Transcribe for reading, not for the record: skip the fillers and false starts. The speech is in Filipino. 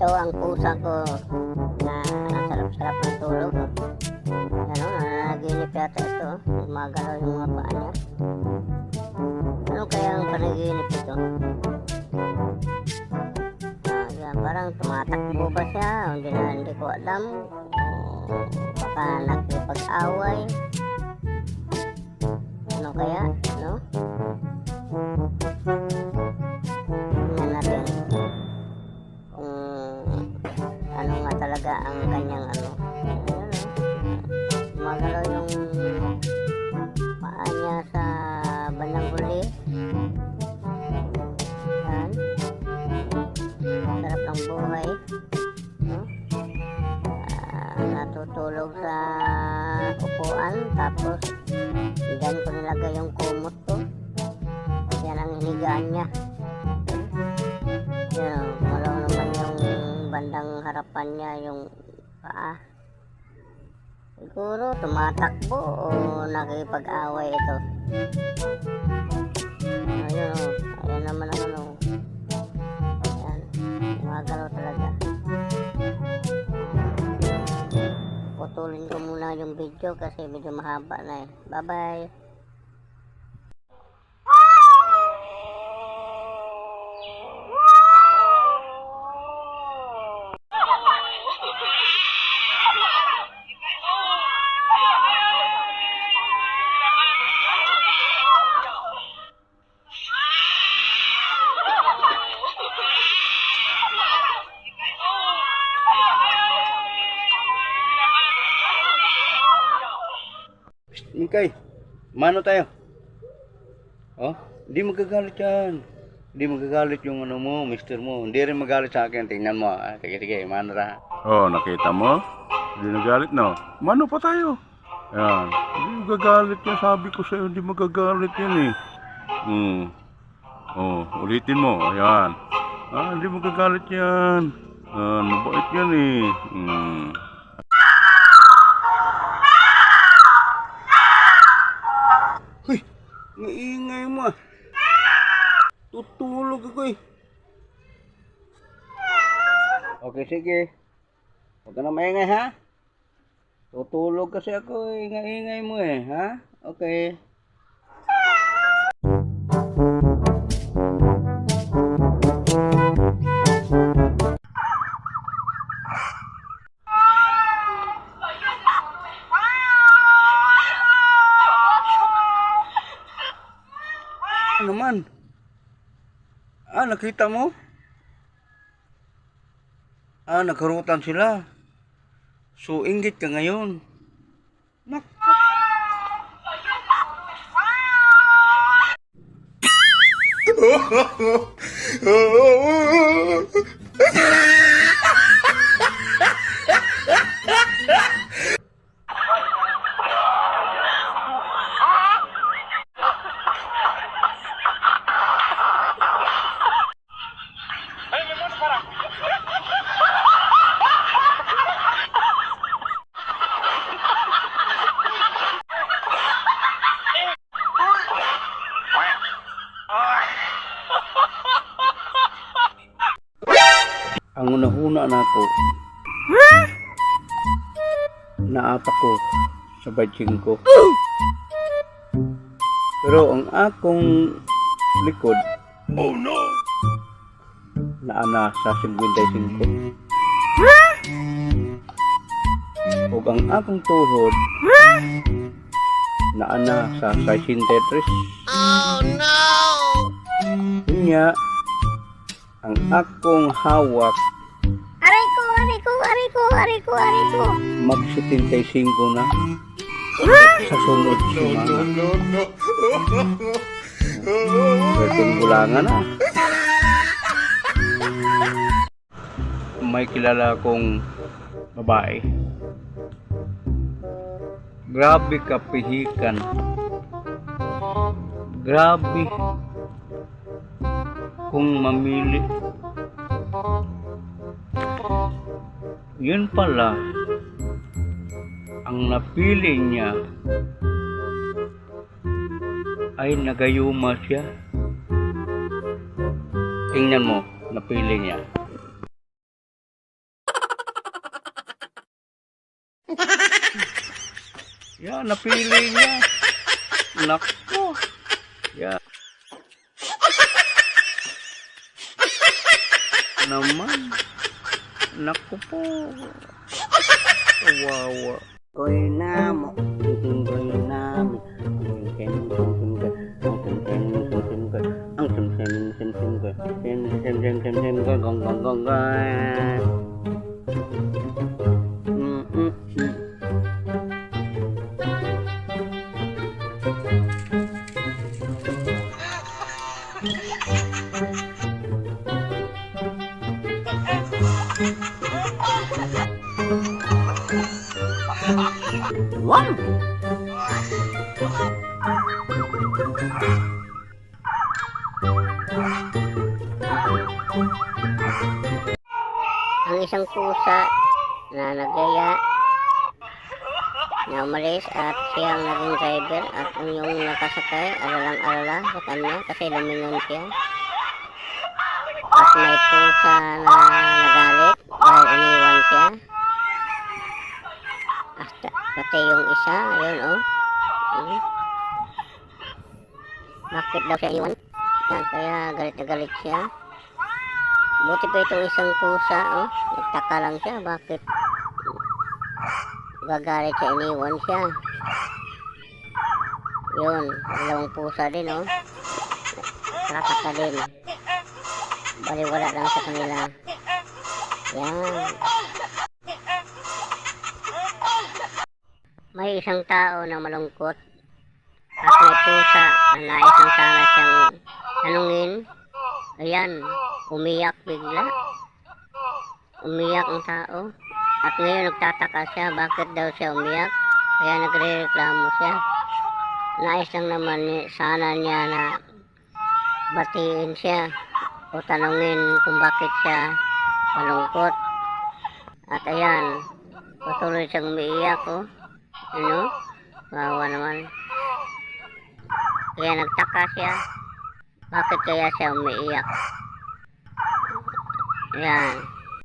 Ito ang pusa ko na sarap-sarap ng tulog. Ano, nanaginip yata ito. Gumagalaw yung mga paa niya. Ano kaya ang panaginip ito? Yan, parang tumatakbo ba siya? Hindi ko alam. Baka nakipag-away. Ano kaya? No? Tingnan natin kung ano nga talaga ang kanyang ano. Gumagalaw yung paa niya sa bandang huli. Yan. Sarap ng buhay. No? Natutulog sa upuan. Tapos diyan ko nilagay yung kumot ko. Yan ang hinigaan niya. Yan. Malaw naman yung bandang harapan niya, yung paa. Siguro tumatakbo o nakipag-away ito. Ayun o. Ayan naman ang ano. Ayan. Gumagalaw talaga. Putulin ko muna yung video kasi medyo mahaba na eh. Bye bye. Mikay, mano tayo? Oh, hindi magagalit yan. Hindi magagalit yung ano mo, mister mo. Hindi rin magalit sa akin. Tingnan mo. Sige, mano ra. Oh, nakita mo? Hindi nagalit, no? Mano pa tayo? Yan. Hindi magagalit yan. Sabi ko sa'yo, hindi magagalit yan eh. Oh, ulitin mo. Ayan. Hindi magagalit yan. Mabait yan eh. Hoy, ngaingay mo ah. Tutulog ako eh. Okay, sige. Huwag ka na maingay ha. Tutulog kasi ako eh. Ngaingay mo eh, ha? Okay. Ano naman? Nakita mo? Nagkarutan sila. So, inggit ka ngayon. Ang unahuna na ako, naapa ko sa badjing ko. Pero ang akong likod, oh no, naana sa 55. O ang akong tuhod, naana sa 63. Oh no! Kanya, ang akong hawak, Aray ko. mag 75 na sa sunod semana. Berting bulangan na. May kilala akong babae. Grabe kapihikan. Grabe kung mamili. Yun pala, ang napili niya ay nagayuma siya. Tingnan mo, napili niya. Yan, napili niya. Nako. Yan. Naman. Nako po. Wow. Koy namo. Koy namo. Wow! Ang isang pusa na nagaya na umalis at siya ang naging driver at yung nakasakay alalang-alala sa kanya kasi lumingon siya. At may pusa na nagalit dahil iniwan siya. Pati yung isa, ayun oh. Bakit daw siya iwan? Yan, kaya galit na galit siya. Buti pa itong isang pusa, oh. Nagtaka lang siya, bakit gagalit siya, iniwan siya. Yun, dalawang pusa din, oh. Nakataka din. Baliwala lang sa kanila. Yan. May isang tao na malungkot at may pusa na nais lang sana siyang tanungin. Ayan, umiyak bigla. Umiyak ang tao. At ngayon nagtataka siya bakit daw siya umiyak. Kaya nagre-reklamo siya. Nais lang naman sana niya na batiin siya o tanungin kung bakit siya malungkot. At ayan, patuloy siyang umiiyak, oh. Ano? Wawa naman. Kaya nagtaka siya. Bakit kaya siya umiiyak? Ayan.